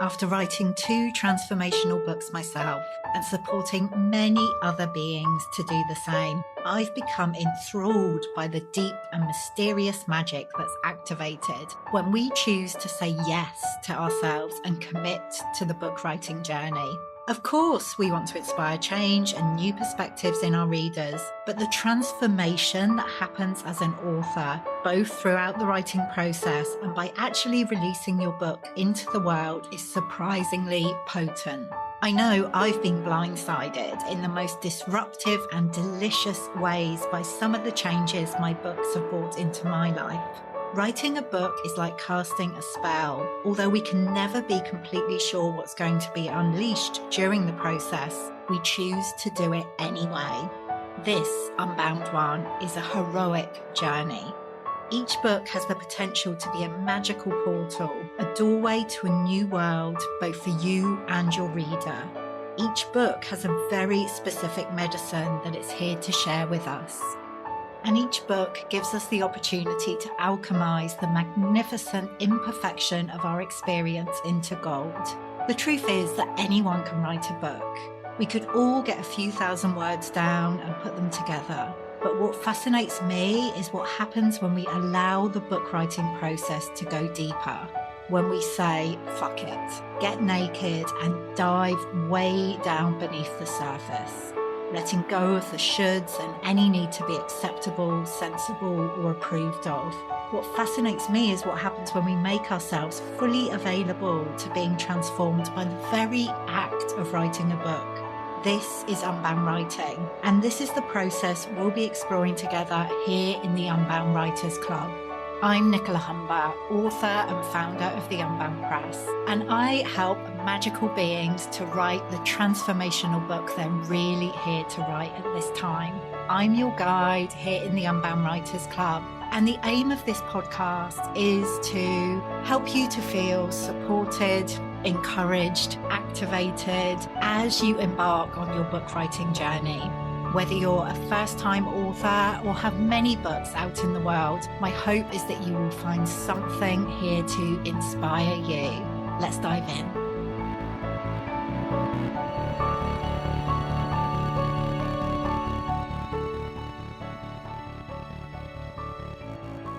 After writing 2 transformational books myself and supporting many other beings to do the same, I've become enthralled by the deep and mysterious magic that's activated when we choose to say yes to ourselves and commit to the book writing journey. Of course, we want to inspire change and new perspectives in our readers, but the transformation that happens as an author, both throughout the writing process and by actually releasing your book into the world, is surprisingly potent. I know I've been blindsided in the most disruptive and delicious ways by some of the changes my books have brought into my life. Writing a book is like casting a spell. Although we can never be completely sure what's going to be unleashed during the process, we choose to do it anyway. This Unbound One is a heroic journey. Each book has the potential to be a magical portal, a doorway to a new world, both for you and your reader. Each book has a very specific medicine that it's here to share with us. And each book gives us the opportunity to alchemize the magnificent imperfection of our experience into gold. The truth is that anyone can write a book. We could all get a few thousand words down and put them together. But what fascinates me is what happens when we allow the book writing process to go deeper. When we say, fuck it, get naked and dive way down beneath the surface. Letting go of the shoulds and any need to be acceptable, sensible, or approved of. What fascinates me is what happens when we make ourselves fully available to being transformed by the very act of writing a book. This is Unbound Writing, and this is the process we'll be exploring together here in the Unbound Writers Club. I'm Nicola, author and founder of the Unbound Press, and I help magical beings to write the transformational book they're really here to write at this time. I'm your guide here in the Unbound Writers Club, and the aim of this podcast is to help you to feel supported, encouraged, activated as you embark on your book writing journey. Whether you're a first-time author or have many books out in the world, my hope is that you will find something here to inspire you. Let's dive in.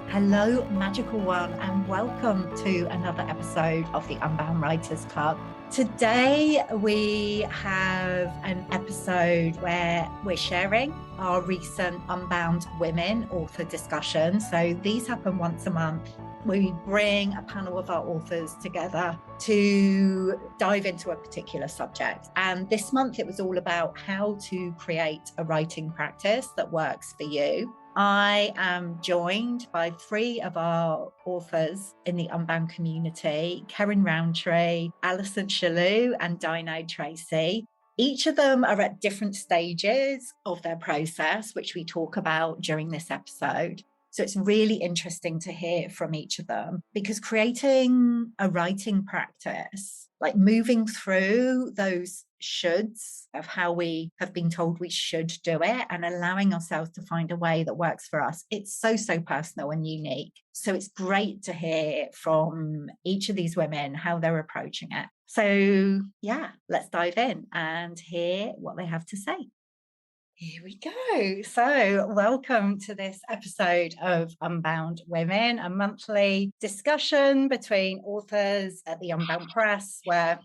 Hello, Magical One, and welcome to another episode of the Unbound Writers Club. Today, we have an episode where we're sharing our recent Unbound Women author discussions. So these happen once a month. We bring a panel of our authors together to dive into a particular subject. And this month, it was all about how to create a writing practice that works for you. I am joined by 3 of our authors in the Unbound community, Ceryn Rowntree, Alison, Shaloe, and Dainei, Tracy. Each of them are at different stages of their process, which we talk about during this episode. So it's really interesting to hear from each of them, because creating a writing practice, like moving through those shoulds of how we have been told we should do it and allowing ourselves to find a way that works for us, it's so personal and unique. So it's great to hear from each of these women how they're approaching it. So yeah, let's dive in and hear what they have to say. Here we go. So welcome to this episode of Unbound Women, a monthly discussion between authors at the Unbound Press, where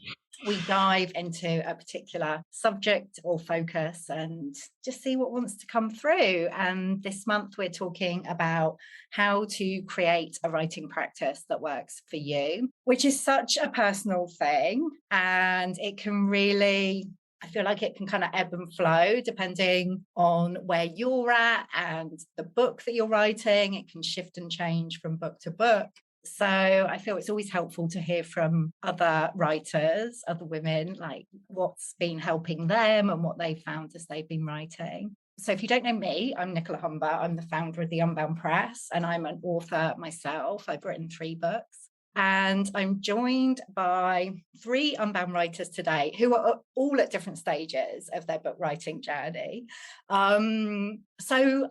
we dive into a particular subject or focus and just see what wants to come through. And this month we're talking about how to create a writing practice that works for you, which is such a personal thing. And it can really, I feel like it can kind of ebb and flow depending on where you're at and the book that you're writing. It can shift and change from book to book. So I feel it's always helpful to hear from other writers, other women, like what's been helping them and what they've found as they've been writing. So if you don't know me, I'm Nicola. I'm the founder of the Unbound Press, and I'm an author myself. I've written 3 books. And I'm joined by 3 Unbound writers today who are all at different stages of their book writing journey. So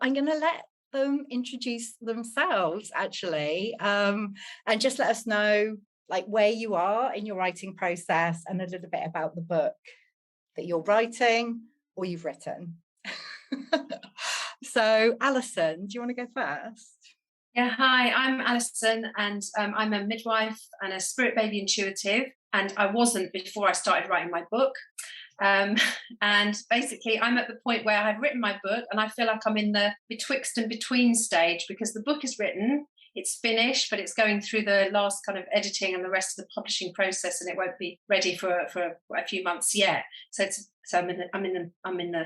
I'm going to let them introduce themselves, actually, and just let us know like where you are in your writing process and a little bit about the book that you're writing or you've written. So, Alison, do you want to go first? Yeah, hi, I'm Alison, and I'm a midwife and a spirit baby intuitive, and I wasn't before I started writing my book. And basically, I'm at the point where I've written my book, and I feel like I'm in the betwixt and between stage, because the book is written, it's finished, but it's going through the last kind of editing and the rest of the publishing process, and it won't be ready for a few months yet. So I'm in the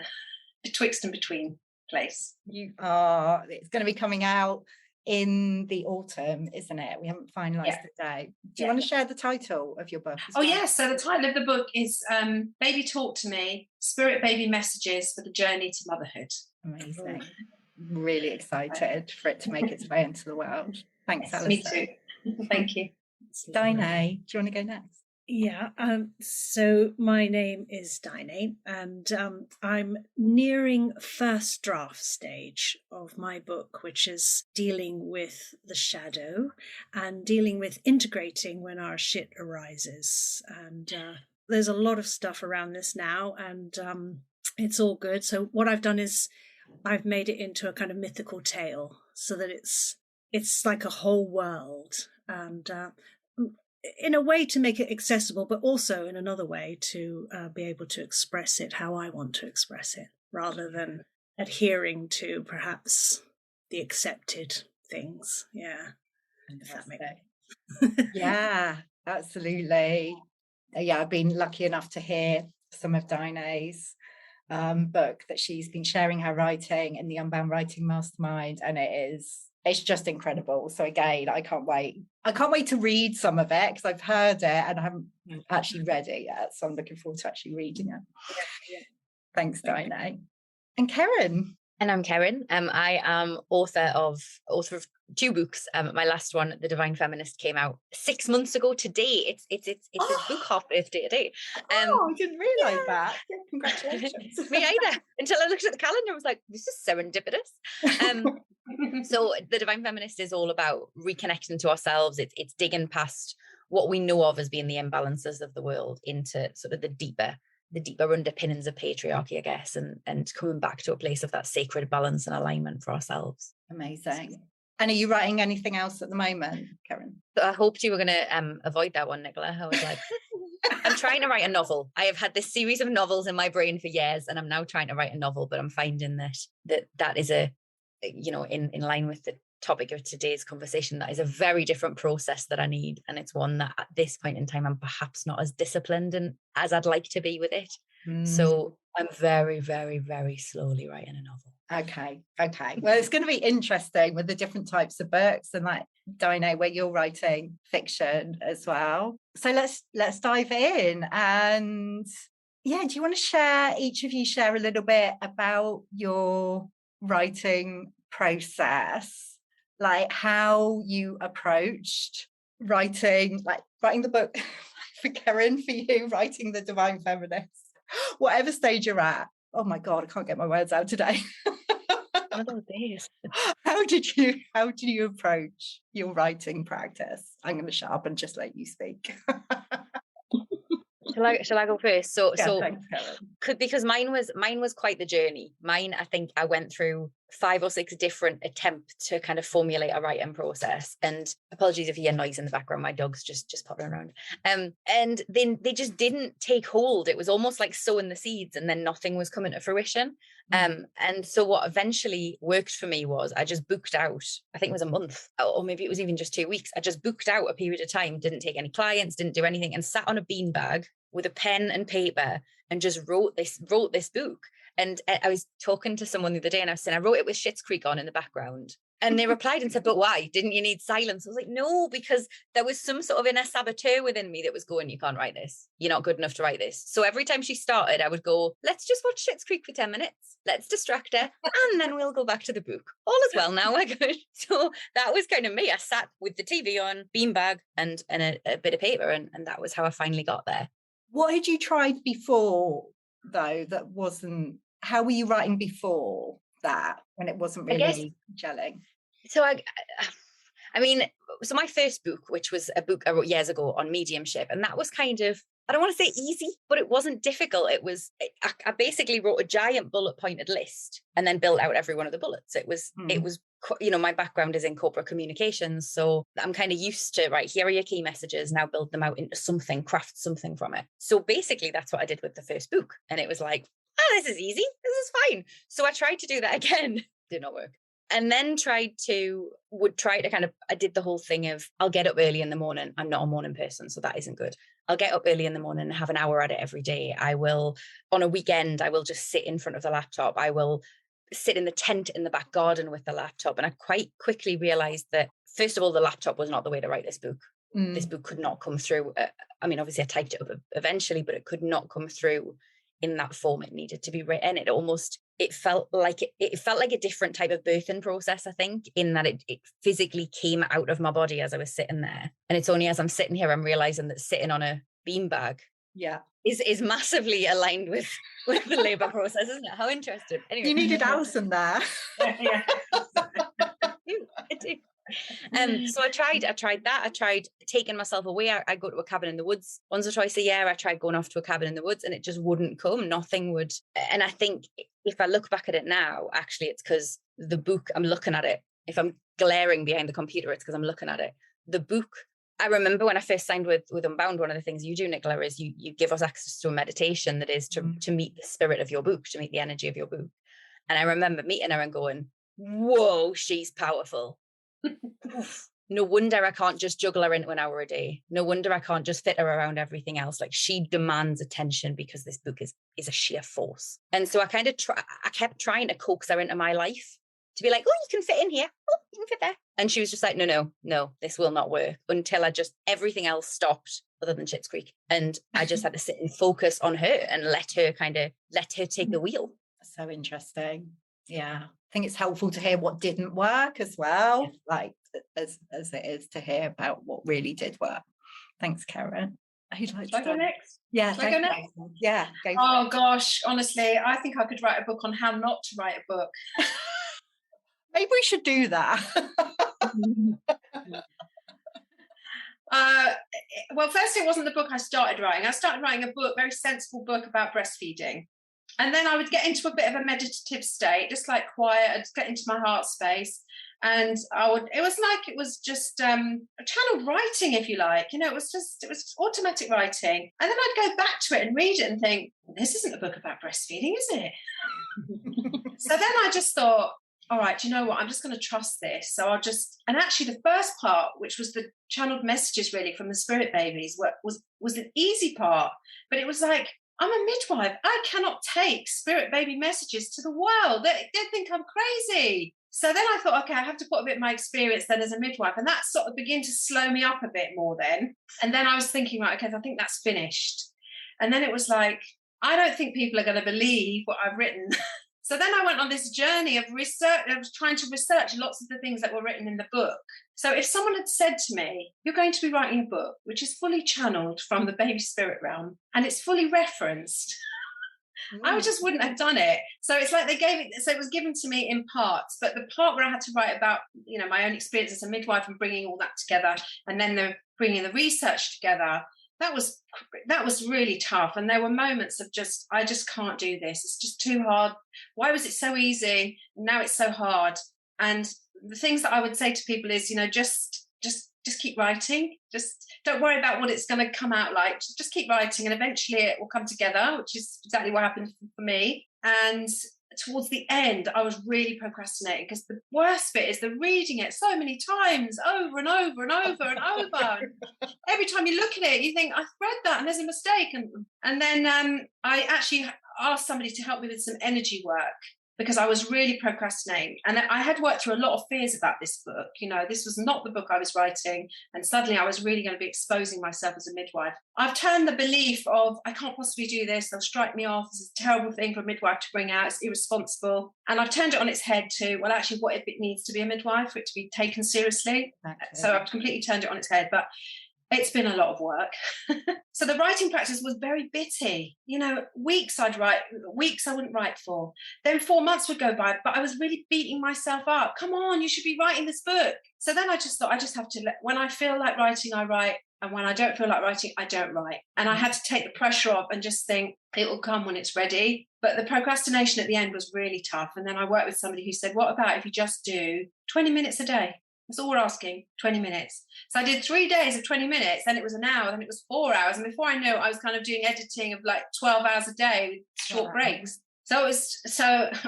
betwixt and between place. It's going to be coming out in the autumn, isn't it? We haven't finalized the date. Do you want to share the title of your book as well? Yes. So the title of the book is Baby Talk to Me, Spirit Baby Messages for the Journey to Motherhood. Amazing. Really excited for it to make its way into the world. Thanks, Alison. Me too. Thank you. Dainei, do you want to go next? Yeah, so my name is Dainei, and I'm nearing first draft stage of my book, which is dealing with the shadow and dealing with integrating when our shit arises. And there's a lot of stuff around this now, and it's all good. So what I've done is I've made it into a kind of mythical tale, so that it's like a whole world, and in a way to make it accessible, but also in another way to be able to express it how I want to express it, rather than adhering to perhaps the accepted things. Yeah. If that makes sense. Yeah, absolutely. Yeah, I've been lucky enough to hear some of Dainei's book that she's been sharing her writing in the Unbound Writing Mastermind, and it's just incredible. So again, I can't wait to read some of it, because I've heard it and I haven't actually read it yet, so I'm looking forward to actually reading it. Yeah. Thanks, Dainei. And Ceryn. And I'm Ceryn. I am author of 2 books. My last one, The Divine Feminist, came out 6 months ago today. It's a book half birthday today. I didn't realise that. Yeah, congratulations. Me either. Until I looked at the calendar, I was like, this is serendipitous. So The Divine Feminist is all about reconnecting to ourselves. It's digging past what we know of as being the imbalances of the world into sort of the deeper underpinnings of patriarchy, I guess, and coming back to a place of that sacred balance and alignment for ourselves. Amazing. And are you writing anything else at the moment, Ceryn? I hoped you were going to avoid that one, Nicola. I was like, I'm trying to write a novel. I have had this series of novels in my brain for years, and I'm now trying to write a novel, but I'm finding that is in line with the topic of today's conversation, that is a very different process that I need, and it's one that at this point in time I'm perhaps not as disciplined and as I'd like to be with it. So I'm very, very, very slowly writing a novel. Okay. Well, it's going to be interesting with the different types of books, and like Dainei, where you're writing fiction as well. So let's dive in. And yeah, do you want to each of you share a little bit about your writing process? Like how you approached writing the book for Ceryn, for you, writing The Divine Feminist, whatever stage you're at. Oh my God, I can't get my words out today. One of those days. How did you approach your writing practice? I'm going to shut up and just let you speak. Shall I go first? So Thanks, because mine was quite the journey. Mine, I think I went through 5 or 6 different attempts to kind of formulate a writing process. And apologies if you hear noise in the background, my dog's just popping around. And then they just didn't take hold. It was almost like sowing the seeds, and then nothing was coming to fruition. And so what eventually worked for me was I just booked out, I think it was a month, or maybe it was even just 2 weeks. I just booked out a period of time, didn't take any clients, didn't do anything, and sat on a beanbag with a pen and paper and just wrote this book. And I was talking to someone the other day, and I was saying, I wrote it with Schitt's Creek on in the background. And they replied and said, but why? Didn't you need silence? I was like, no, because there was some sort of inner saboteur within me that was going, you can't write this. You're not good enough to write this. So every time she started, I would go, let's just watch Schitt's Creek for 10 minutes. Let's distract her. And then we'll go back to the book. All is well now, we're good. So that was kind of me. I sat with the TV on, beanbag and a bit of paper. And that was how I finally got there. What had you tried before, though, how were you writing before that, when it wasn't really gelling? So I mean, so my first book, which was a book I wrote years ago on mediumship, and that was kind of, I don't want to say easy, but it wasn't difficult. I basically wrote a giant bullet pointed list and then built out every one of the bullets. It was, my background is in corporate communications. So I'm kind of used to, right, here are your key messages, now build them out into something, craft something from it. So basically that's what I did with the first book. And it was like, this is easy. This is fine. So I tried to do that again. Did not work. And then I did the whole thing of, I'll get up early in the morning. I'm not a morning person, so that isn't good. I'll get up early in the morning and have an hour at it every day. I will, on a weekend, I will just sit in front of the laptop. I will sit in the tent in the back garden with the laptop. And I quite quickly realized that, first of all, the laptop was not the way to write this book. This book could not come through. Obviously I typed it up eventually, but it could not come through in that form it needed to be written. It felt like a different type of birthing process, I think, in that it physically came out of my body as I was sitting there. And it's only as I'm sitting here, I'm realizing that sitting on a beanbag is massively aligned with the labor process, isn't it? How interesting. Anyway. You needed Alison there. Yeah. I do. So I tried that. I tried taking myself away. I go to a cabin in the woods once or twice a year. I tried going off to a cabin in the woods and it just wouldn't come. Nothing would. And I think if I look back at it now, actually, it's because the book, I'm looking at it. If I'm glaring behind the computer, it's because I'm looking at it. The book, I remember when I first signed with Unbound, one of the things you do, Nicola, is you give us access to a meditation that is to meet the spirit of your book, to meet the energy of your book. And I remember meeting her and going, whoa, she's powerful. No wonder I can't just juggle her into an hour a day. No wonder I can't just fit her around everything else. Like, she demands attention because this book is a sheer force. And so I kept trying to coax her into my life to be like, oh, you can fit in here. Oh, you can fit there. And she was just like, no, this will not work, until everything else stopped other than Schitt's Creek. And I just had to sit and focus on her and let her take the wheel. So interesting. Yeah. I think it's helpful to hear what didn't work as well, like as it is to hear about what really did work. Thanks, Ceryn. Who'd like to go next? Yeah, Shall I go next? Yeah. Oh gosh, honestly, I think I could write a book on how not to write a book. Maybe we should do that. Well, first, it wasn't the book I started writing. I started writing a book, very sensible book about breastfeeding. And then I would get into a bit of a meditative state, just like quiet. I'd get into my heart space. And it was just a channel writing, if you like. It was automatic writing. And then I'd go back to it and read it and think, this isn't a book about breastfeeding, is it? So then I just thought, all right, do you know what? I'm just going to trust this. So and actually the first part, which was the channeled messages really from the spirit babies, was an easy part. But it was like, I'm a midwife. I cannot take spirit baby messages to the world. They think I'm crazy. So then I thought, okay, I have to put a bit of my experience then as a midwife. And that sort of began to slow me up a bit more then. And then I was thinking, right, okay, I think that's finished. And then it was like, I don't think people are going to believe what I've written. So then I went on this journey of research, of trying to research lots of the things that were written in the book. So if someone had said to me, you're going to be writing a book which is fully channeled from the baby spirit realm and it's fully referenced, I just wouldn't have done it. So it's like it was given to me in parts, but the part where I had to write about, my own experience as a midwife and bringing all that together, and then bringing the research together, that was really tough. And there were moments of I just can't do this. It's just too hard. Why was it so easy? Now it's so hard. And the things that I would say to people is, just keep writing. Just don't worry about what it's going to come out like. Just keep writing, and eventually it will come together, which is exactly what happened for me. And towards the end, I was really procrastinating, because the worst bit is the reading it so many times over and over and over and over. And every time you look at it, you think, I've read that and there's a mistake. And then I actually asked somebody to help me with some energy work, because I was really procrastinating. And I had worked through a lot of fears about this book. This was not the book I was writing. And suddenly I was really going to be exposing myself as a midwife. I've turned the belief of, I can't possibly do this, they'll strike me off, this is a terrible thing for a midwife to bring out, it's irresponsible. And I've turned it on its head to, well, actually, what if it needs to be a midwife, for it to be taken seriously? Okay. So I've completely turned it on its head. But It's been a lot of work. So the writing practice was very bitty. You know, weeks I'd write, weeks I wouldn't write for. Then 4 months would go by, but I was really beating myself up. Come on, you should be writing this book. So then I just thought, I just have to when I feel like writing, I write. And when I don't feel like writing, I don't write. And I had to take the pressure off and just think it will come when it's ready. But the procrastination at the end was really tough. And then I worked with somebody who said, what about if you just do 20 minutes a day? That's all we're asking, 20 minutes. So I did 3 days of 20 minutes, then it was an hour, then it was 4 hours. And before I knew it, I was kind of doing editing of like 12 hours a day with short breaks. So it was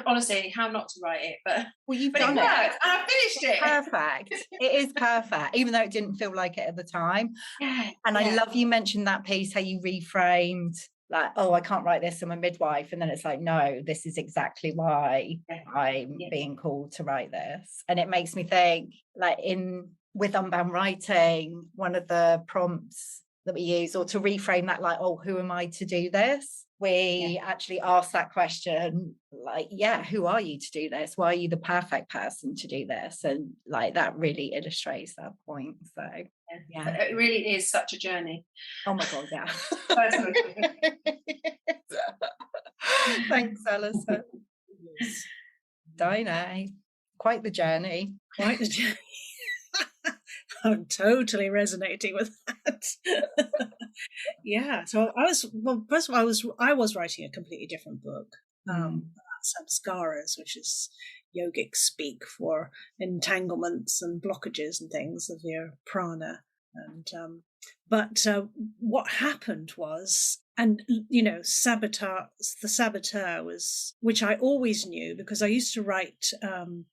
honestly, how not to write it, but you've done it. And I finished it. Perfect. It is perfect, even though it didn't feel like it at the time. Yeah, and I love you mentioned that piece, how you reframed like, oh, I can't write this, I'm a midwife. And then it's like, no, this is exactly why I'm being called to write this. And it makes me think like with Unbound Writing, one of the prompts that we use, or to reframe that, like, oh, who am I to do this? We actually ask that question, like, who are you to do this? Why are you the perfect person to do this? And like, that really illustrates that point. So it really is such a journey. Oh my God, yeah. Thanks, Alison. Dainei, quite the journey. Quite the journey. I'm totally resonating with that. So first of all, I was writing a completely different book, samskaras, which is yogic speak for entanglements and blockages and things of your prana. And but what happened was, and the saboteur was, which I always knew because I used to write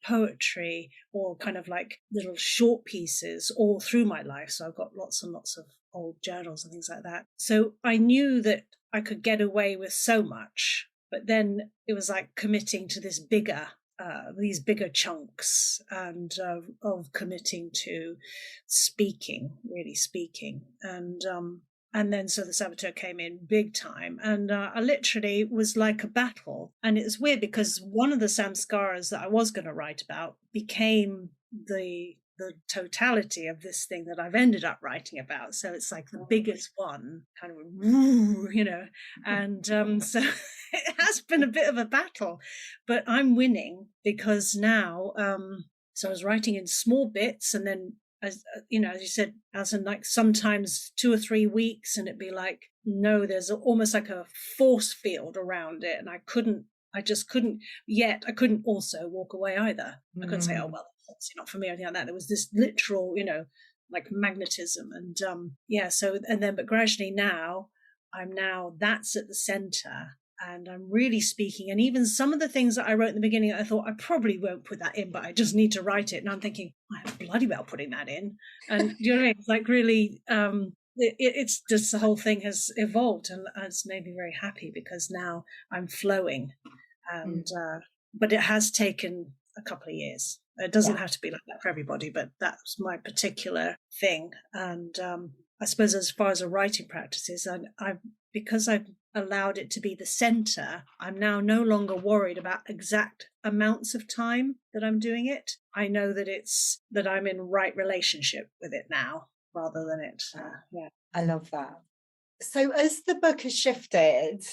poetry or kind of like little short pieces all through my life. So I've got lots and lots of old journals and things like that. So I knew that I could get away with so much, but then it was like committing to this these bigger chunks and of committing to really speaking. And then so the saboteur came in big time, and I literally was like a battle. And it was weird because one of the samskaras that I was going to write about became the totality of this thing that I've ended up writing about. So it's like the biggest one, kind of, and so it has been a bit of a battle, but I'm winning because now, so I was writing in small bits, and then as you said, Alison, like sometimes 2 or 3 weeks, and it'd be like, no, there's almost like a force field around it, and I couldn't also walk away either. I couldn't say, oh well, it's not for me or anything like that. There was this literal, like magnetism, and but gradually that's at the center. And I'm really speaking. And even some of the things that I wrote in the beginning, I thought I probably won't put that in, but I just need to write it. And I'm thinking, I'm bloody well putting that in. And you know what I mean? It's like really, it's just the whole thing has evolved, and it's made me very happy because now I'm flowing. And but it has taken a couple of years. It doesn't have to be like that for everybody, but that's my particular thing. And I suppose as far as a writing practice is, because I've allowed it to be the center, I'm now no longer worried about exact amounts of time that I'm doing it. I know that I'm in right relationship with it now, rather than it. I love that. So as the book has shifted,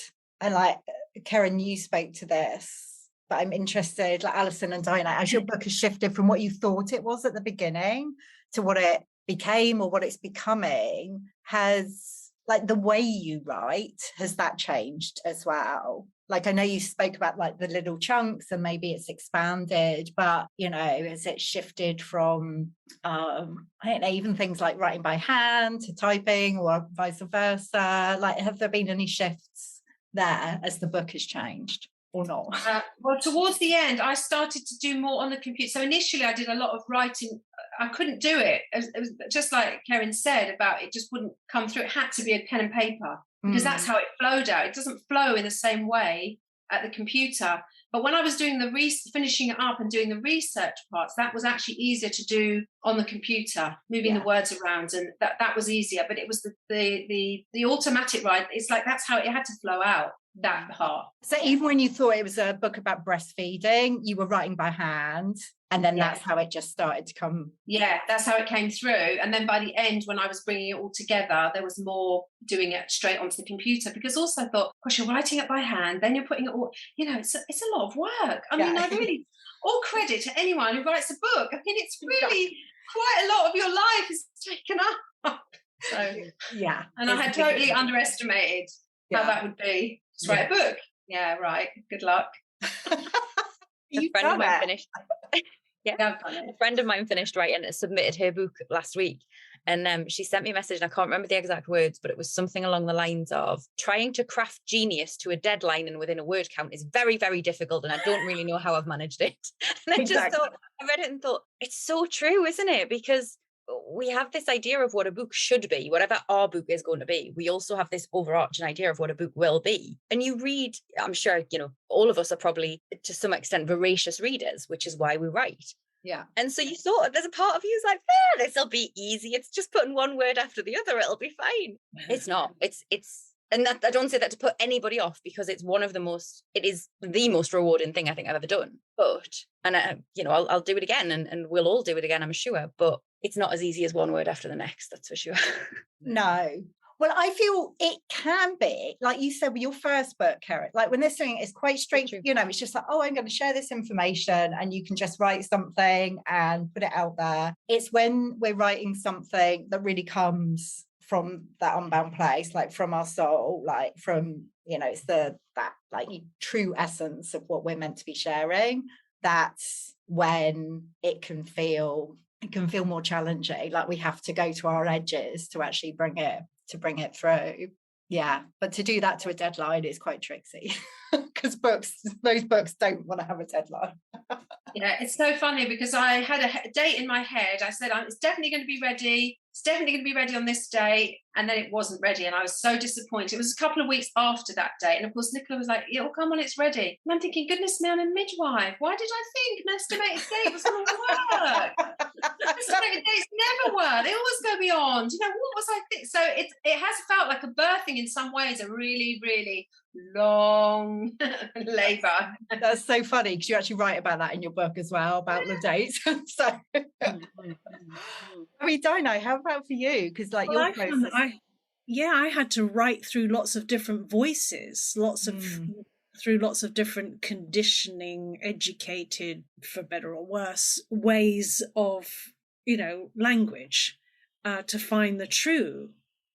and like Ceryn, you spoke to this, but I'm interested, like Alison and Dainei, as your book has shifted from what you thought it was at the beginning to what it became or what it's becoming, has like the way you write, has that changed as well? Like I know you spoke about like the little chunks and maybe it's expanded, but has it shifted from I don't know, even things like writing by hand to typing or vice versa? Like have there been any shifts there as the book has changed or not? Well, towards the end, I started to do more on the computer. So initially I did a lot of writing. I couldn't do it. It was just like Ceryn said about it just wouldn't come through. It had to be a pen and paper because that's how it flowed out. It doesn't flow in the same way at the computer. But when I was doing finishing it up and doing the research parts, that was actually easier to do on the computer, moving the words around, and that was easier. But it was the automatic write. It's like that's how it had to flow out, that part. So even when you thought it was a book about breastfeeding, you were writing by hand. And then that's how it just started to come. Yeah, that's how it came through. And then by the end, when I was bringing it all together, there was more doing it straight onto the computer, because also I thought, gosh, you're writing it by hand, then you're putting it all, it's a lot of work. I mean, I really, all credit to anyone who writes a book. I mean, it's really quite a lot of your life is taken up. So, and I had totally underestimated how that would be to write a book. Yeah, right. Good luck. A friend of mine finished. A friend of mine finished writing and submitted her book last week, and she sent me a message, and I can't remember the exact words, but it was something along the lines of, trying to craft genius to a deadline and within a word count is very, very difficult, and I don't really know how I've managed it. And I just thought, I read it and thought, it's so true, isn't it? Because we have this idea of what a book should be, whatever our book is going to be. We also have this overarching idea of what a book will be. And you read, I'm sure, all of us are probably to some extent voracious readers, which is why we write. Yeah. And so you thought, there's a part of you who's like, this will be easy. It's just putting one word after the other. It'll be fine. It's not. And that, I don't say that to put anybody off, because it is the most rewarding thing I think I've ever done. But, and I'll do it again, and we'll all do it again, I'm sure. But it's not as easy as one word after the next, that's for sure. No. Well, I feel it can be, like you said with your first book, Ceryn, like when they're doing it, it's quite straight, it's just like, I'm going to share this information, and you can just write something and put it out there. It's when we're writing something that really comes from that unbound place, like from our soul, like from, it's that like true essence of what we're meant to be sharing. That's when it can feel more challenging. Like we have to go to our edges to actually bring it through. Yeah, but to do that to a deadline is quite tricky, because those books don't want to have a deadline. Yeah, it's so funny, because I had a date in my head. I said, it's definitely going to be ready. It's definitely going to be ready on this day. And then it wasn't ready. And I was so disappointed. It was a couple of weeks after that date. And of course, Nicola was like, it'll come when it's ready. And I'm thinking, goodness me, I'm a midwife. Why did I think an estimated date was going to work? Estimated dates never work. They always go beyond. What was I thinking? So it has felt like a birthing in some ways, a really, really long labour. That's so funny, because you actually write about that in your book as well, about the dates. So I mean, Dainei, how about for you? Because your process, I had to write through lots of different voices, through lots of different conditioning, educated, for better or worse, ways of language, to find the true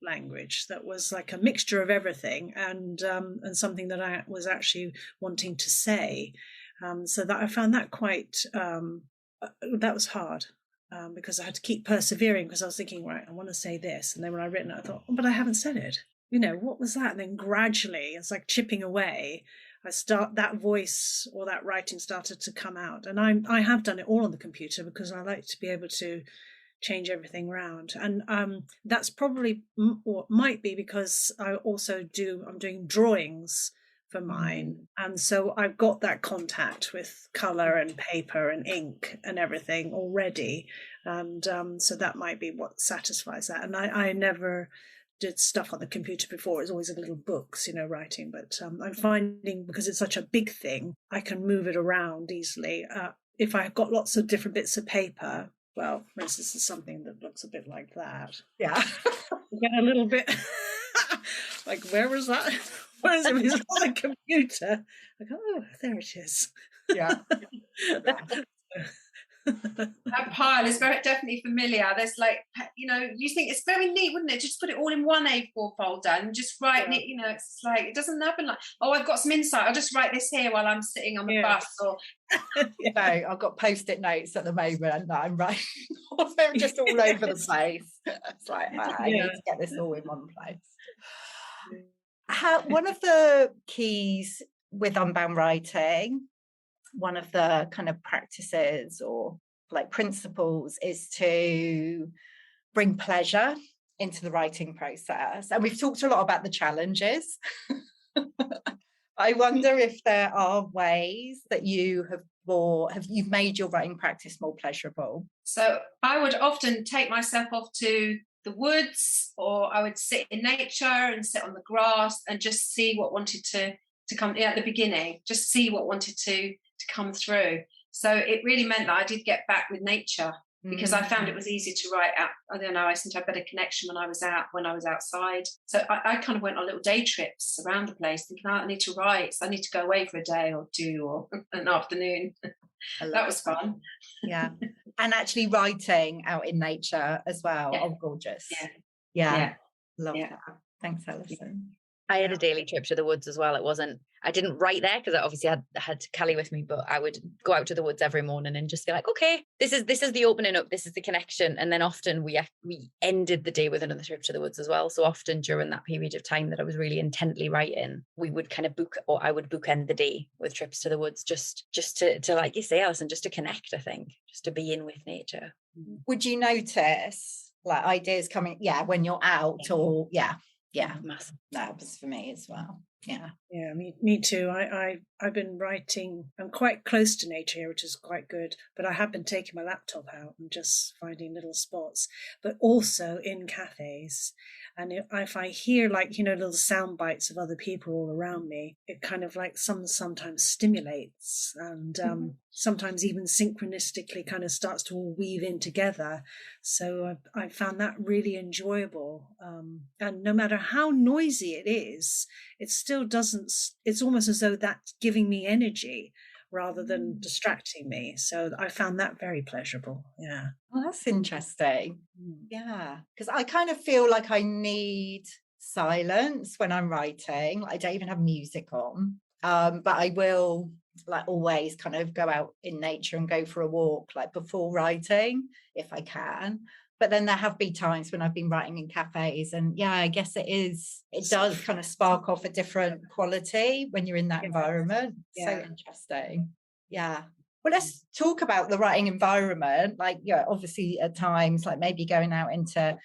language that was like a mixture of everything, and something that I was actually wanting to say. So that I found that quite that was hard, because I had to keep persevering, because I was thinking, right, I want to say this, and then when I written it, I thought, but I haven't said it. What was that? And then gradually, it's like chipping away. That voice or that writing started to come out, and I have done it all on the computer, because I like to be able to change everything around. And that's probably, or might be, because I'm doing drawings for mine, and so I've got that contact with color and paper and ink and everything already, and so that might be what satisfies that. And I never did stuff on the computer before. It was always in little books, writing, but I'm finding, because it's such a big thing, I can move it around easily. If I've got lots of different bits of paper, well, for instance, is something that looks a bit like that. Yeah. Get a little bit like, where was that? Where is it? It's on the computer. I go, oh, there it is. Yeah. That pile is definitely familiar. There's you think it's very neat, wouldn't it? Just put it all in one A4 folder and just write it. It's like, it doesn't happen like, oh, I've got some insight, I'll just write this here while I'm sitting on the bus. Or no, I've got post-it notes at the moment, and I'm writing. They're just all over the place. It's like, I need to get this all in one place. One of the keys with Unbound writing, one of the kind of practices or like principles, is to bring pleasure into the writing process. And we've talked a lot about the challenges. I wonder if there are ways that you've made your writing practice more pleasurable. So I would often take myself off to the woods, or I would sit in nature and sit on the grass and just see what wanted to come at the beginning, just see what wanted to come through. So it really meant that I did get back with nature, because I found it was easy to write out. I don't know, I seemed to have better connection when I was outside. So I kind of went on little day trips around the place thinking, I need to write, so I need to go away for a day or two or an afternoon. That was fun. Yeah. And actually writing out in nature as well. Oh, gorgeous. Yeah. Love that. Thanks, Alison. I had a daily trip to the woods as well. I didn't write there because I obviously had Callie with me, but I would go out to the woods every morning and just be like, okay, this is the opening up, this is the connection. And then often we ended the day with another trip to the woods as well. So often during that period of time that I was really intently writing, we would kind of I would bookend the day with trips to the woods, just to like you say, Alison, just to connect, I think, just to be in with nature. Would you notice like ideas coming, when you're out or massive. That happens for me as well. Yeah, me too. I've been writing. I'm quite close to nature here, which is quite good. But I have been taking my laptop out and just finding little spots. But also in cafes, and if I hear little sound bites of other people all around me, it kind of like sometimes stimulates, and sometimes even synchronistically kind of starts to all weave in together. So I found that really enjoyable. And no matter how noisy it is, it still doesn't, it's almost as though that's giving me energy rather than distracting me. So I found that very pleasurable. Yeah. Well, that's interesting. Yeah. Because I kind of feel like I need silence when I'm writing. I don't even have music on. But I will like always kind of go out in nature and go for a walk like before writing if I can. But then there have been times when I've been writing in cafes, and I guess it does kind of spark off a different quality when you're in that environment. So interesting. Yeah. Well, let's talk about the writing environment. Like, obviously at times, like maybe going out into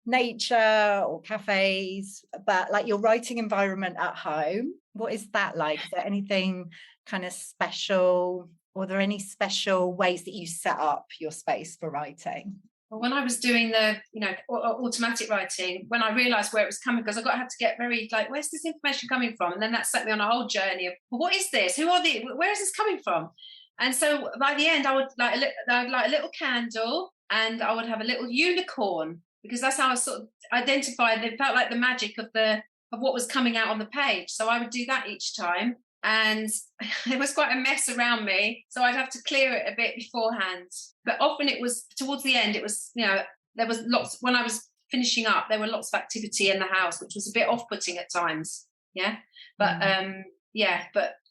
nature or cafes, but like your writing environment at home, what is that like? Is there anything kind of special, or are there any special ways that you set up your space for writing? Well, when I was doing the, automatic writing, when I realised where it was coming, because had to get very like, where's this information coming from? And then that set me on a whole journey of, well, what is this? Who are they? Where is this coming from? And so by the end, I would light a little candle, and I would have a little unicorn, because that's how I sort of identified. It felt like the magic of what was coming out on the page. So I would do that each time. And it was quite a mess around me, so I'd have to clear it a bit beforehand. But often it was towards the end, it was, there was lots, when I was finishing up, there were lots of activity in the house, which was a bit off-putting at times. But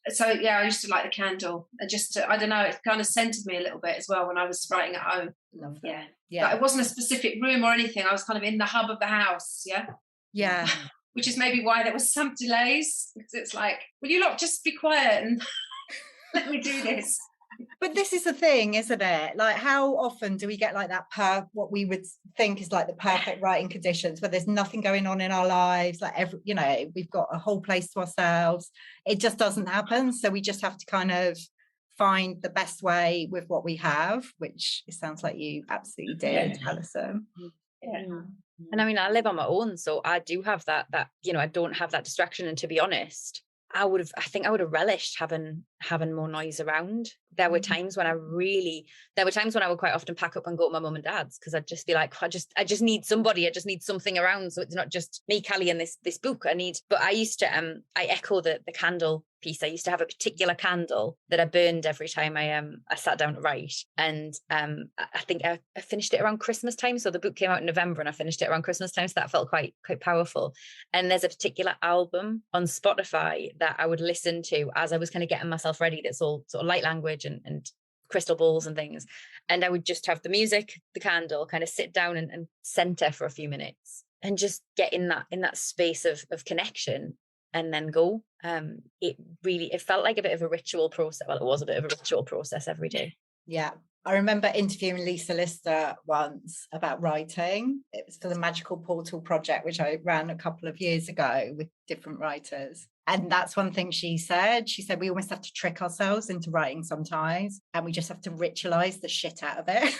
so I used to light the candle, and just I don't know, it kind of centered me a little bit as well when I was writing at home. Love that. But it wasn't a specific room or anything. I was kind of in the hub of the house. Which is maybe why there was some delays, because it's like, will you lot just be quiet and let me do this? But this is the thing, isn't it? Like, how often do we get like that what we would think is like the perfect writing conditions, where there's nothing going on in our lives, like we've got a whole place to ourselves. It just doesn't happen. So we just have to kind of find the best way with what we have, which it sounds like you absolutely did, Alison. And I mean, I live on my own, so I do have that I don't have that distraction. And to be honest, I think I would have relished having more noise around. There were times when I would quite often pack up and go to my mum and dad's, because I'd just be like, I just need somebody, I just need something around, so it's not just me, Callie, and this book. But I used to I echo the candle piece. I used to have a particular candle that I burned every time I sat down to write, and I think I finished it around Christmas time. So the book came out in November and I finished it around Christmas time, so that felt quite powerful. And there's a particular album on Spotify that I would listen to as I was kind of getting myself ready, that's all sort of light language and crystal balls and things, and I would just have the music, the candle, kind of sit down and center for a few minutes and just get in that space of connection, and then go. It felt like a bit of a ritual process. Well, it was a bit of a ritual process every day. Yeah. I remember interviewing Lisa Lister once about writing. It was for the Magical Portal project, which I ran a couple of years ago with different writers. And that's one thing she said. She said, we almost have to trick ourselves into writing sometimes, and we just have to ritualize the shit out of it.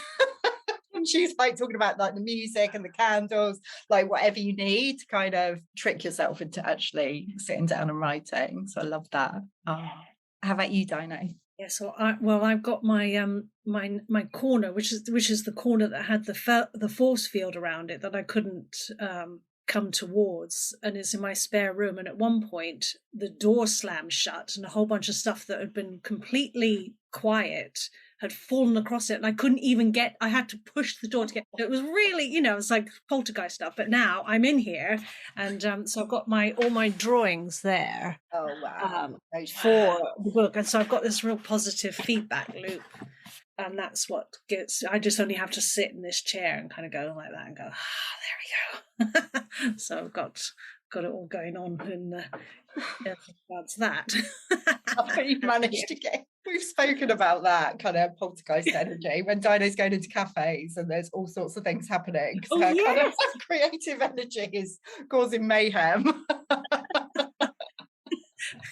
And she's like talking about like the music and the candles, like whatever you need to kind of trick yourself into actually sitting down and writing. So I love that. Oh. How about you, Dainei? Yeah, so I've got my my corner, which is the corner that had the force field around it that I couldn't come towards, and it's in my spare room. And at one point, the door slammed shut, and a whole bunch of stuff that had been completely quiet had fallen across it, and I couldn't even get. I had to push the door to get. It was really, it's like poltergeist stuff. But now I'm in here, and so I've got all my drawings there. Oh wow! For the book, and so I've got this real positive feedback loop, and that's what gets. I just only have to sit in this chair and kind of go like that and go, there we go. So I've got it all going on, and that's that. You've managed to get. We've spoken about that kind of poltergeist energy when Dainei's going into cafes and there's all sorts of things happening. So kind of creative energy is causing mayhem.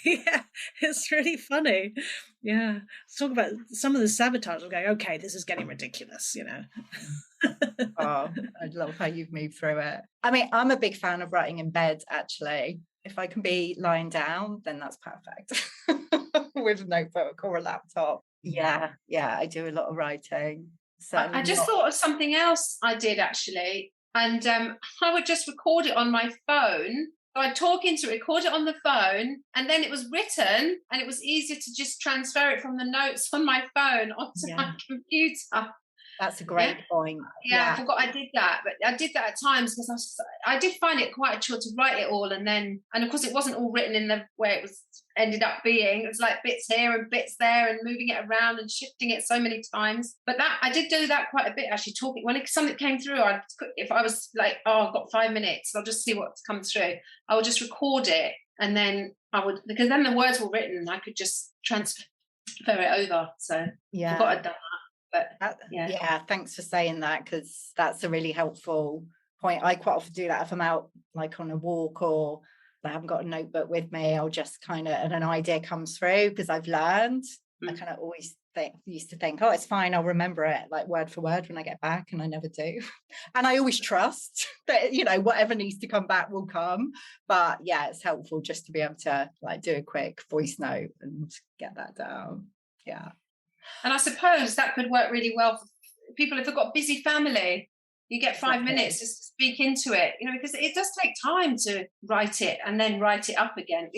Yeah, it's really funny. Yeah, talk about some of the sabotage. I'm going, okay, this is getting ridiculous, Oh, I love how you've moved through it. I mean, I'm a big fan of writing in bed, actually. If I can be lying down, then that's perfect. With a notebook or a laptop. Yeah, I do a lot of writing. So I just thought of something else I did actually, and I would just record it on my phone. I'd talk into it, record it on the phone, and then it was written, and it was easier to just transfer it from the notes on my phone onto my computer. That's a great point. Yeah, I forgot I did that, but I did that at times because I did find it quite a chore to write it all, and of course it wasn't all written in the way it was ended up being. It was like bits here and bits there, and moving it around and shifting it so many times. But that I did do that quite a bit actually. Talking when something came through, if I was like, oh, I've got 5 minutes, I'll just see what's come through. I would just record it, and then because then the words were written, I could just transfer it over. So I forgot I'd done that. But thanks for saying that, because that's a really helpful point. I quite often do that if I'm out like on a walk or I haven't got a notebook with me. I'll just kind of, and an idea comes through because I've learned. I kind of always used to think, oh, it's fine, I'll remember it like word for word when I get back, and I never do. And I always trust that whatever needs to come back will come. But yeah, it's helpful just to be able to like do a quick voice note and get that down. Yeah. And I suppose that could work really well for people if they've got a busy family. You get 5 minutes just to speak into it, because it does take time to write it and then write it up again,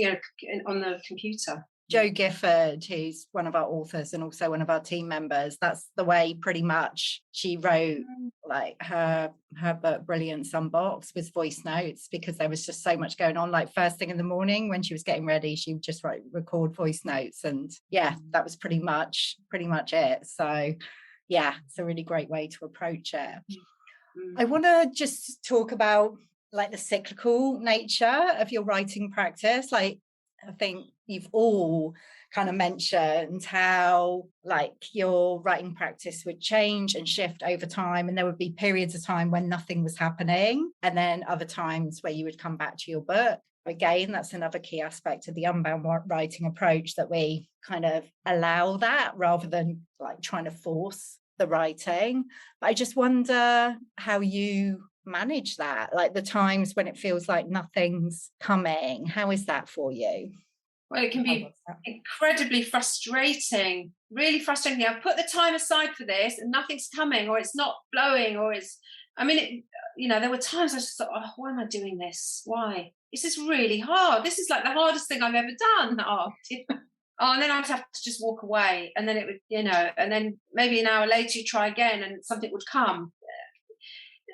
on the computer. Jo Gifford, who's one of our authors and also one of our team members, that's the way pretty much she wrote like her book Brilliance Unboxed, with voice notes, because there was just so much going on. Like first thing in the morning when she was getting ready, she would just record voice notes, and that was pretty much it. So yeah, it's a really great way to approach it. I want to just talk about like the cyclical nature of your writing practice. Like I think you've all kind of mentioned how like your writing practice would change and shift over time, and there would be periods of time when nothing was happening, and then other times where you would come back to your book. Again, that's another key aspect of the Unbound writing approach, that we kind of allow that rather than like trying to force the writing. But I just wonder how you manage that, like the times when it feels like nothing's coming. How is that for you? Well, it can be incredibly frustrating, really frustrating. I've put the time aside for this and nothing's coming, or it's not blowing, or there were times I just thought, oh, why am I doing this? Why? This is really hard. This is like the hardest thing I've ever done. And then I'd have to just walk away, and then it would, and then maybe an hour later you try again and something would come.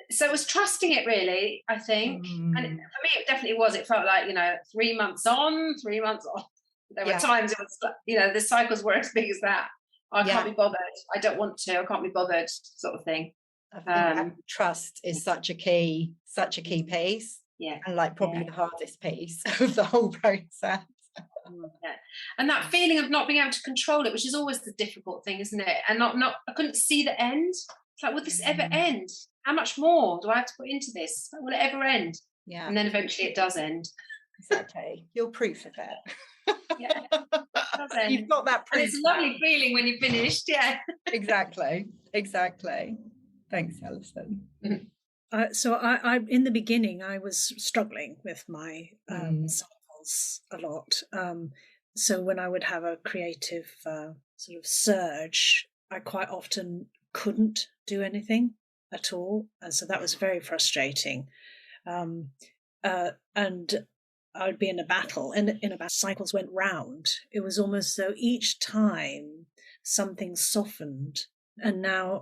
So it was trusting it, really, I think. And for me, it definitely was. It felt like, 3 months on, 3 months off. There were times it was, the cycles were as big as that. I can't be bothered. I don't want to. I can't be bothered, sort of thing. I think trust is such a key piece. Yeah. And like probably the hardest piece of the whole process. Yeah. And that feeling of not being able to control it, which is always the difficult thing, isn't it? And I couldn't see the end. It's like, will this ever end? How much more do I have to put into this? Will it ever end? Yeah. And then eventually it does end. Exactly. You're proof of it. Yeah. It does end. You've got that proof. And it's a lovely feeling when you're finished. Yeah. Exactly. Thanks, Alison. So I in the beginning, I was struggling with my cycles a lot. So when I would have a creative sort of surge, I quite often couldn't do anything at all. And so that was very frustrating. And I'd be in a battle, and in about cycles went round. It was almost though each time something softened, and now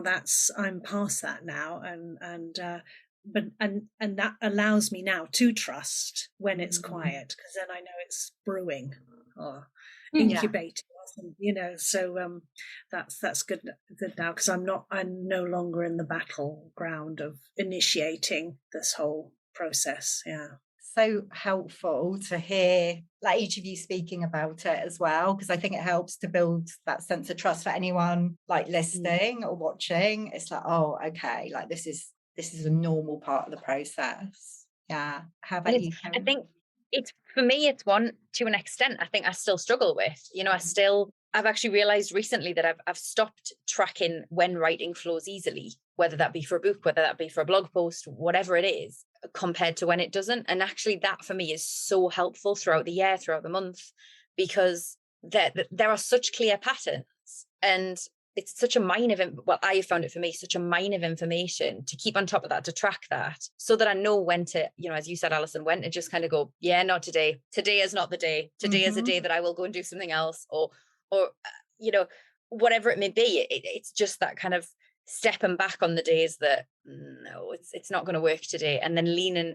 that's, I'm past that now, and that allows me now to trust when it's quiet, because then I know it's brewing or incubating, so that's good now, because I'm no longer in the battleground of initiating this whole process. So helpful to hear like each of you speaking about it as well, because I think it helps to build that sense of trust for anyone like listening or watching. It's like, oh, okay, like this is a normal part of the process. Yeah. How about you, Ceryn? I think it's, for me, it's one to an extent I think I still struggle with. I've actually realized recently that I've stopped tracking when writing flows easily, whether that be for a book, whether that be for a blog post, whatever it is, compared to when it doesn't. And actually that for me is so helpful throughout the year, throughout the month, because there are such clear patterns, and it's such a mine of, I have found it for me, such a mine of information to keep on top of that, to track that, so that I know when to, as you said, Alison, when to just kind of go, yeah, not today. Today is not the day. Today is a day that I will go and do something else, or whatever it may be. It's just that kind of stepping back on the days that, no, it's not going to work today, and then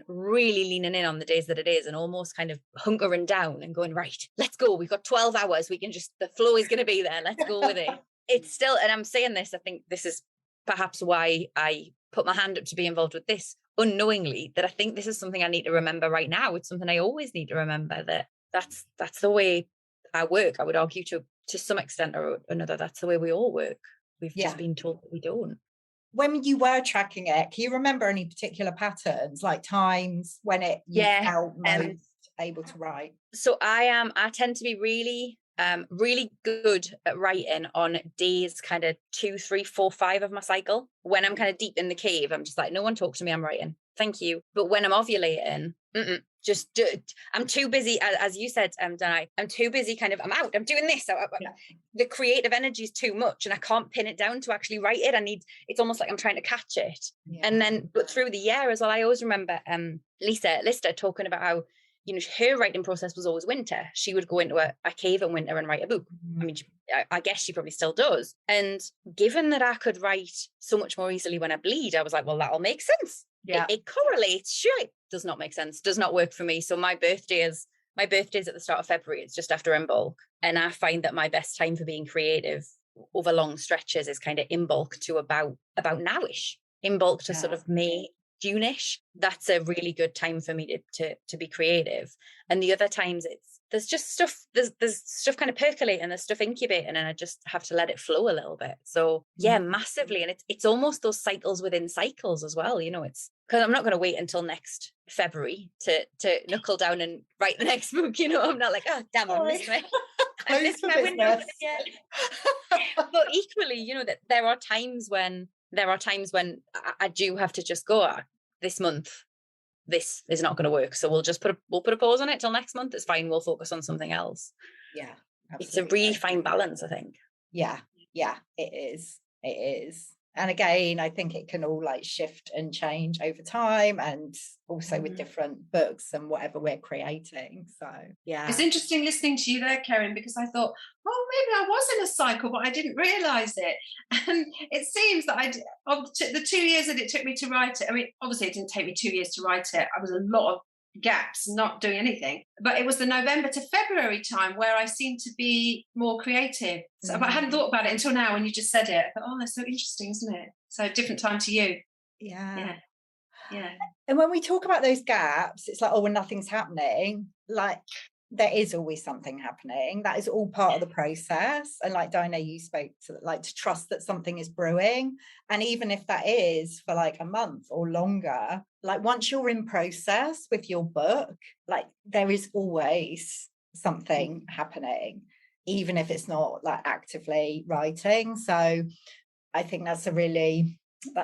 really leaning in on the days that it is, and almost kind of hunkering down and going, right, let's go. We've got 12 hours. We can just, the flow is going to be there. Let's go with it. It's still, and I'm saying this, I think this is perhaps why I put my hand up to be involved with this unknowingly, that I think this is something I need to remember right now. It's something I always need to remember, that's the way I work. I would argue to some extent or another, that's the way we all work. We've just been told that we don't. When you were tracking it, can you remember any particular patterns, like times when you felt most able to write? So I tend to be really good at writing on days kind of 2, 3, 4, 5 of my cycle. When I'm kind of deep in the cave, I'm just like, no one talk to me, I'm writing, thank you. But when I'm ovulating, just do it. I'm too busy, as you said, Dainei, I'm too busy kind of, I'm out, I'm doing this. The creative energy is too much, and I can't pin it down to actually write it. It's almost like I'm trying to catch it. And then, but through the year as well, I always remember Lisa Lister talking about how, her writing process was always winter. She would go into a cave in winter and write a book. I mean, I guess she probably still does. And given that I could write so much more easily when I bleed, I was like, well, that'll make sense. It correlates. Sure, it does not make sense. Does not work for me. So my birthday is at the start of February. It's just after in bulk. And I find that my best time for being creative over long stretches is kind of in bulk to about nowish. In bulk to sort of May, June-ish. That's a really good time for me to be creative. And the other times there's just stuff, there's stuff kind of percolating, there's stuff incubating, and I just have to let it flow a little bit. So massively. And it's almost those cycles within cycles as well. It's because I'm not going to wait until next February to knuckle down and write the next book. I'm not like, oh damn, I missed my window. But equally, that there are times when I do have to just go, this month, this is not going to work. So we'll put a pause on it till next month. It's fine. We'll focus on something else. Yeah. Absolutely. It's a really fine balance, I think. Yeah, it is. And again, I think it can all like shift and change over time, and also with different books and whatever we're creating. So it's interesting listening to you there, Ceryn, because I thought, oh, maybe I was in a cycle, but I didn't realise it. And it seems that of the 2 years that it took me to write it, I mean, obviously it didn't take me 2 years to write it. I was a lot of gaps not doing anything, but it was the November to February time where I seemed to be more creative. So but I hadn't thought about it until now when you just said it. I thought, oh, that's so interesting, isn't it? So different time to you. Yeah. And when we talk about those gaps, it's like, oh, when nothing's happening, like there is always something happening. That is all part of the process. And like Dainei, you spoke to trust that something is brewing. And even if that is for like a month or longer, like once you're in process with your book, like there is always something happening, even if it's not like actively writing. So I think that's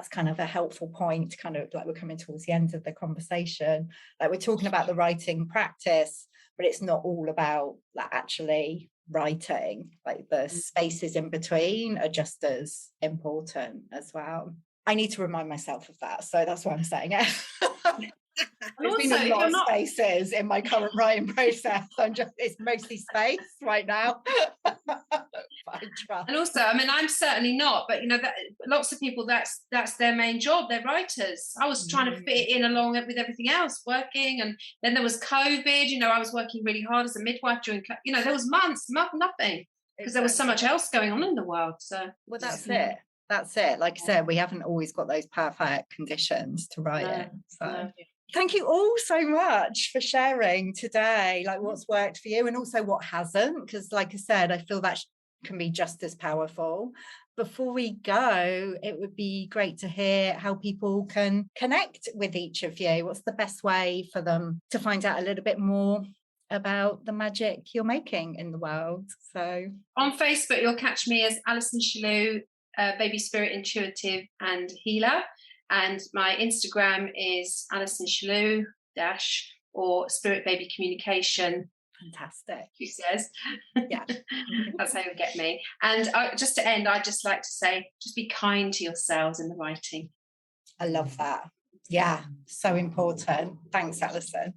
kind of a helpful point, kind of like we're coming towards the end of the conversation. Like we're talking about the writing practice, but it's not all about like actually writing, like the spaces in between are just as important as well. I need to remind myself of that, so that's why I'm saying it. There's been a lot of spaces in my current writing process. It's mostly space right now. And also, I mean, I'm certainly not, but that lots of people, that's their main job. They're writers. I was trying to fit it in along with everything else, working, and then there was COVID. I was working really hard as a midwife during. There was months, nothing, because there was so much else going on in the world. So, well, that's it. That's it. Like I said, we haven't always got those perfect conditions to write it. So. Thank you all so much for sharing today, like what's worked for you and also what hasn't, because like I said, I feel that can be just as powerful. Before we go, it would be great to hear how people can connect with each of you. What's the best way for them to find out a little bit more about the magic you're making in the world? So on Facebook, you'll catch me as Alison Shaloe, baby spirit intuitive and healer. And my Instagram is Alison Shaloe - or Spirit Baby Communication. Fantastic. She says. Yeah. That's how you get me. And just to end, I'd just like to say, just be kind to yourselves in the writing. I love that. Yeah, so important. Thanks, Alison.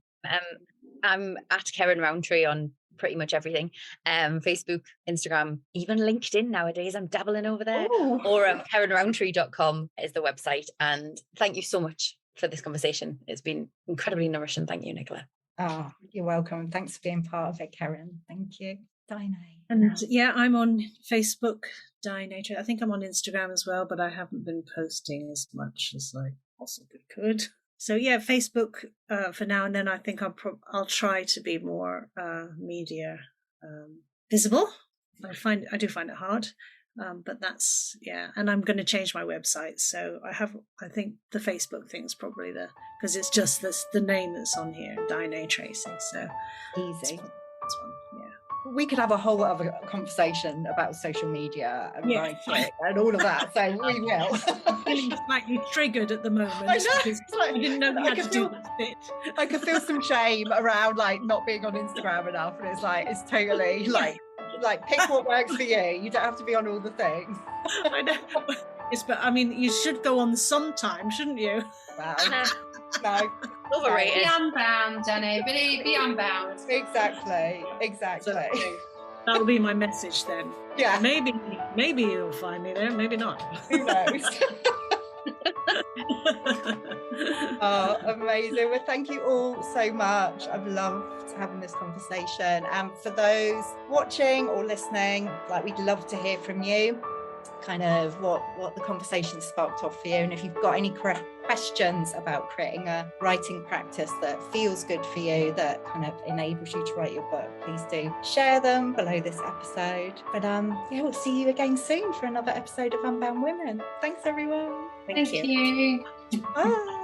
I'm at Ceryn Rowntree on pretty much everything. Facebook, Instagram, even LinkedIn nowadays. I'm dabbling over there. Ooh. Or CerynRowntree.com is the website. And thank you so much for this conversation. It's been incredibly nourishing. Thank you, Nicola. Oh, you're welcome. Thanks for being part of it, Ceryn. Thank you. Dainei. And yeah, I'm on Facebook, Dainei. I think I'm on Instagram as well, but I haven't been posting as much as I possibly could. So yeah, Facebook for now, and then I think I'll try to be more media visible. I do find it hard, but that's and I'm going to change my website. So I think the Facebook thing's probably because it's just the name that's on here, Dainei Tracy. So easy. That's one, yeah. We could have a whole other conversation about social media and writing and all of that. So we will. I'm feeling slightly triggered at the moment. I know. I didn't know how to do that bit. I could feel some shame around not being on Instagram enough, and it's totally like pick what works for you. You don't have to be on all the things. I know. But I mean, you should go on sometime, shouldn't you? Well, no. Overrated. Be unbound, Dainei. Be unbound. Exactly. So, that'll be my message then. Yeah. Maybe you'll find me there. Maybe not. Who knows? Oh, amazing. Well, thank you all so much. I've loved having this conversation. And for those watching or listening, we'd love to hear from you, kind of what the conversation sparked off for you. And if you've got any questions about creating a writing practice that feels good for you, that kind of enables you to write your book, please do share them below this episode. But we'll see you again soon for another episode of Unbound Women. Thanks everyone. Thank you. Bye.